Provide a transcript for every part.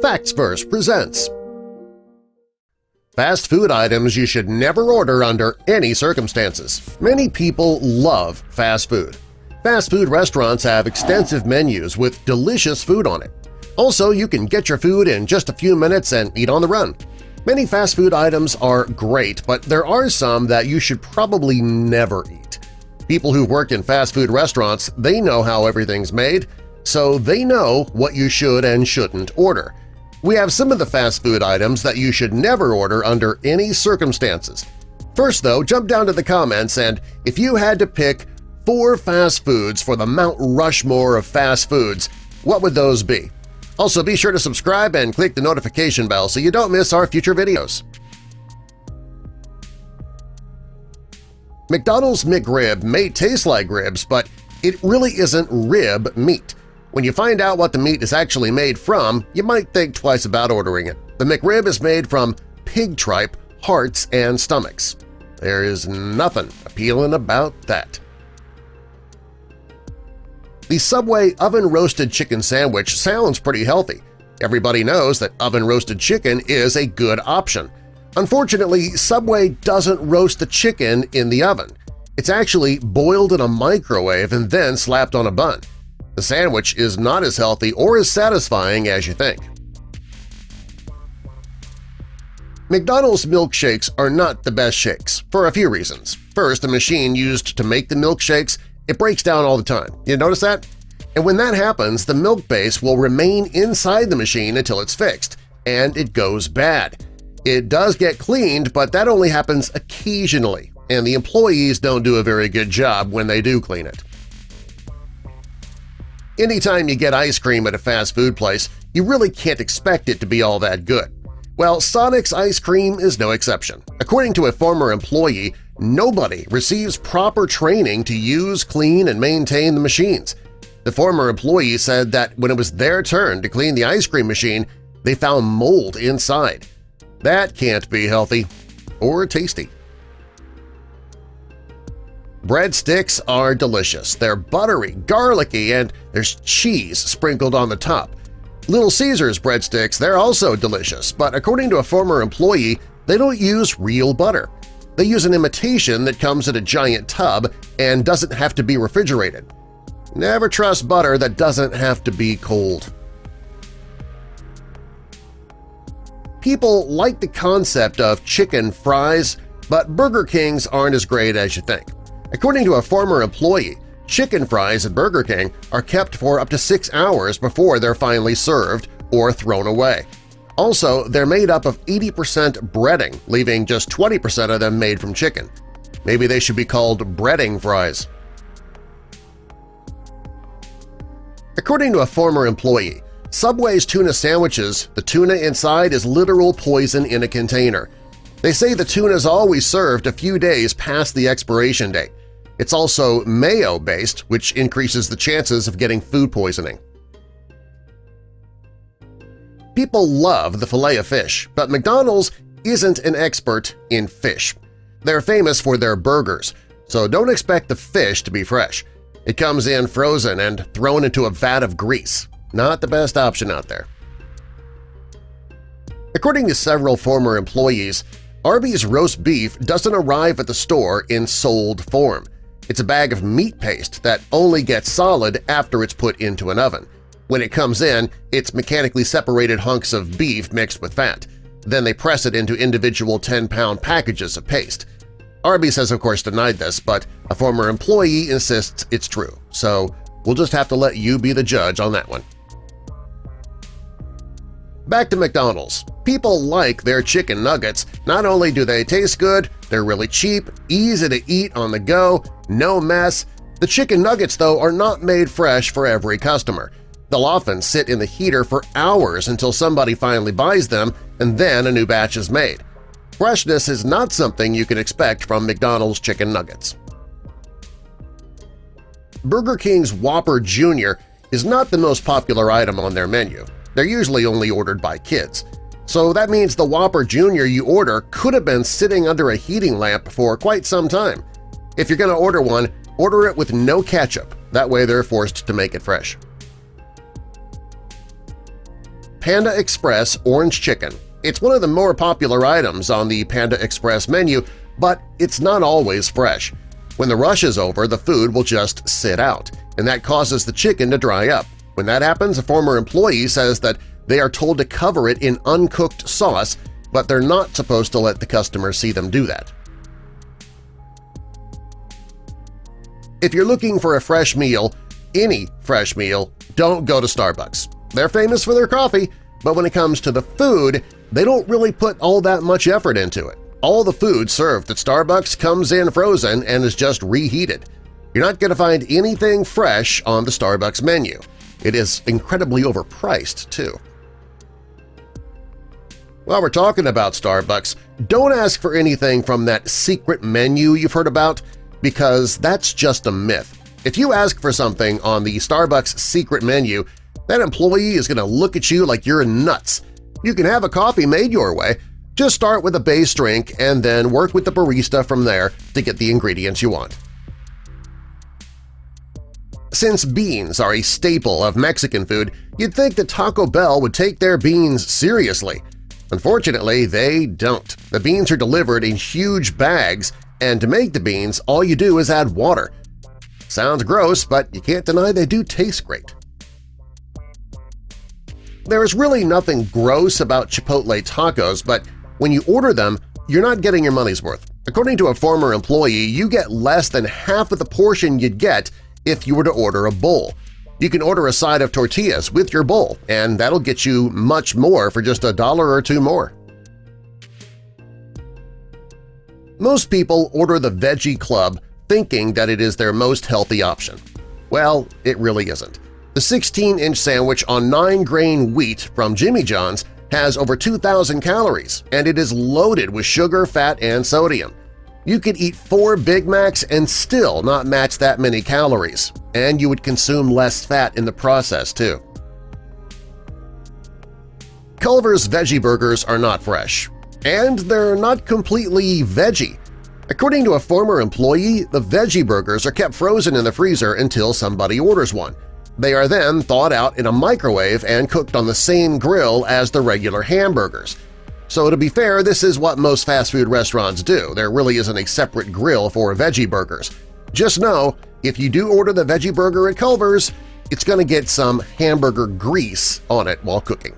Facts First presents Fast food items you should never order under any circumstances. Many people love fast food. Fast food restaurants have extensive menus with delicious food on it. Also, you can get your food in just a few minutes and eat on the run. Many fast food items are great, but there are some that you should probably never eat. People who've worked in fast food restaurants, they know how everything's made, so they know what you should and shouldn't order. We have some of the fast food items that you should never order under any circumstances. First, though, jump down to the comments and if you had to pick 4 fast foods for the Mount Rushmore of fast foods, what would those be? Also, be sure to subscribe and click the notification bell so you don't miss our future videos. McDonald's McRib may taste like ribs, but it really isn't rib meat. When you find out what the meat is actually made from, you might think twice about ordering it. The McRib is made from pig tripe, hearts, and stomachs. There is nothing appealing about that. The Subway oven-roasted chicken sandwich sounds pretty healthy. Everybody knows that oven-roasted chicken is a good option. Unfortunately, Subway doesn't roast the chicken in the oven. It's actually boiled in a microwave and then slapped on a bun. The sandwich is not as healthy or as satisfying as you think. McDonald's milkshakes are not the best shakes, for a few reasons. First, the machine used to make the milkshakes, it breaks down all the time. You notice that? And when that happens, the milk base will remain inside the machine until it's fixed, and it goes bad. It does get cleaned, but that only happens occasionally, and the employees don't do a very good job when they do clean it. Anytime you get ice cream at a fast food place, you really can't expect it to be all that good. Well, Sonic's ice cream is no exception. According to a former employee, nobody receives proper training to use, clean, and maintain the machines. The former employee said that when it was their turn to clean the ice cream machine, they found mold inside. That can't be healthy or tasty. Breadsticks are delicious. They're buttery, garlicky, and there's cheese sprinkled on the top. Little Caesars breadsticks, they're also delicious, but according to a former employee, they don't use real butter. They use an imitation that comes in a giant tub and doesn't have to be refrigerated. Never trust butter that doesn't have to be cold. People like the concept of chicken fries, but Burger Kings aren't as great as you think. According to a former employee, chicken fries at Burger King are kept for up to 6 hours before they're finally served or thrown away. Also, they're made up of 80% breading, leaving just 20% of them made from chicken. Maybe they should be called breading fries. According to a former employee, Subway's tuna sandwiches, the tuna inside is literal poison in a container. They say the tuna is always served a few days past the expiration date. It's also mayo-based, which increases the chances of getting food poisoning. People love the Filet-O-Fish, but McDonald's isn't an expert in fish. They're famous for their burgers, so don't expect the fish to be fresh. It comes in frozen and thrown into a vat of grease. Not the best option out there. According to several former employees, Arby's roast beef doesn't arrive at the store in sold form. It's a bag of meat paste that only gets solid after it's put into an oven. When it comes in, it's mechanically separated hunks of beef mixed with fat. Then they press it into individual 10-pound packages of paste. Arby's has of course denied this, but a former employee insists it's true, so we'll just have to let you be the judge on that one. Back to McDonald's. People like their chicken nuggets. Not only do they taste good, they're really cheap, easy to eat on the go, no mess. The chicken nuggets, though, are not made fresh for every customer. They'll often sit in the heater for hours until somebody finally buys them, and then a new batch is made. Freshness is not something you can expect from McDonald's chicken nuggets. Burger King's Whopper Jr. is not the most popular item on their menu. They're usually only ordered by kids. So that means the Whopper Jr. you order could have been sitting under a heating lamp for quite some time. If you're going to order one, order it with no ketchup. That way they're forced to make it fresh. Panda Express Orange Chicken. It's one of the more popular items on the Panda Express menu, but it's not always fresh. When the rush is over, the food will just sit out, and that causes the chicken to dry up. When that happens, a former employee says that they are told to cover it in uncooked sauce, but they're not supposed to let the customer see them do that. If you're looking for a fresh meal, any fresh meal, don't go to Starbucks. They're famous for their coffee, but when it comes to the food, they don't really put all that much effort into it. All the food served at Starbucks comes in frozen and is just reheated. You're not going to find anything fresh on the Starbucks menu. It is incredibly overpriced, too. While we're talking about Starbucks, don't ask for anything from that secret menu you've heard about, because that's just a myth. If you ask for something on the Starbucks secret menu, that employee is going to look at you like you're nuts. You can have a coffee made your way. Just start with a base drink and then work with the barista from there to get the ingredients you want. Since beans are a staple of Mexican food, you'd think that Taco Bell would take their beans seriously. Unfortunately, they don't. The beans are delivered in huge bags, and to make the beans, all you do is add water. Sounds gross, but you can't deny they do taste great. There is really nothing gross about Chipotle tacos, but when you order them, you're not getting your money's worth. According to a former employee, you get less than half of the portion you'd get if you were to order a bowl. You can order a side of tortillas with your bowl, and that'll get you much more for just $1 or $2 more. Most people order the Veggie Club thinking that it is their most healthy option. Well, it really isn't. The 16-inch sandwich on 9-grain wheat from Jimmy John's has over 2,000 calories, and it is loaded with sugar, fat, and sodium. You could eat 4 Big Macs and still not match that many calories, and you would consume less fat in the process, too. Culver's veggie burgers are not fresh, and they're not completely veggie. According to a former employee, the veggie burgers are kept frozen in the freezer until somebody orders one. They are then thawed out in a microwave and cooked on the same grill as the regular hamburgers. So to be fair, this is what most fast food restaurants do. There really isn't a separate grill for veggie burgers. Just know, if you do order the veggie burger at Culver's, it's going to get some hamburger grease on it while cooking.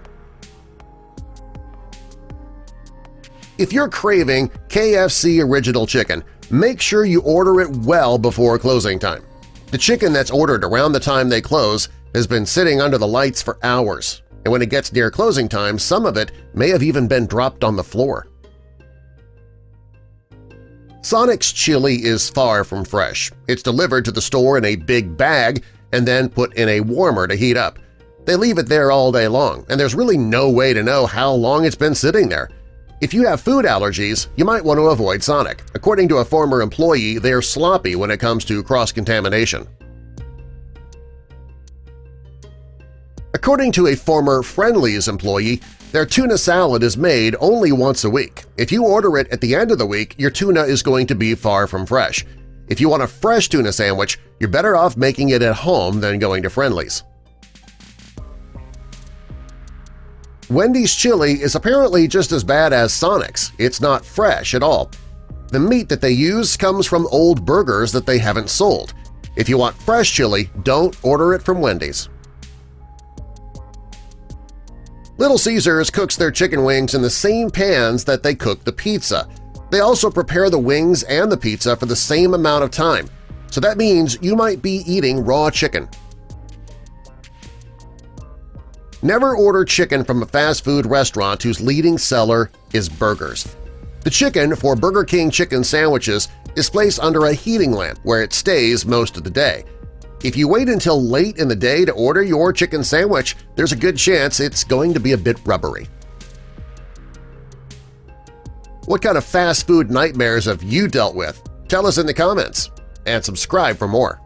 If you're craving KFC Original Chicken, make sure you order it well before closing time. The chicken that's ordered around the time they close has been sitting under the lights for hours, and when it gets near closing time, some of it may have even been dropped on the floor. Sonic's chili is far from fresh. It's delivered to the store in a big bag and then put in a warmer to heat up. They leave it there all day long, and there's really no way to know how long it's been sitting there. If you have food allergies, you might want to avoid Sonic. According to a former employee, they're sloppy when it comes to cross-contamination. According to a former Friendly's employee, their tuna salad is made only once a week. If you order it at the end of the week, your tuna is going to be far from fresh. If you want a fresh tuna sandwich, you're better off making it at home than going to Friendly's. Wendy's chili is apparently just as bad as Sonic's. It's not fresh at all. The meat that they use comes from old burgers that they haven't sold. If you want fresh chili, don't order it from Wendy's. Little Caesars cooks their chicken wings in the same pans that they cook the pizza. They also prepare the wings and the pizza for the same amount of time, so that means you might be eating raw chicken. Never order chicken from a fast food restaurant whose leading seller is burgers. The chicken for Burger King chicken sandwiches is placed under a heating lamp where it stays most of the day. If you wait until late in the day to order your chicken sandwich, there's a good chance it's going to be a bit rubbery. What kind of fast food nightmares have you dealt with? Tell us in the comments, and subscribe for more.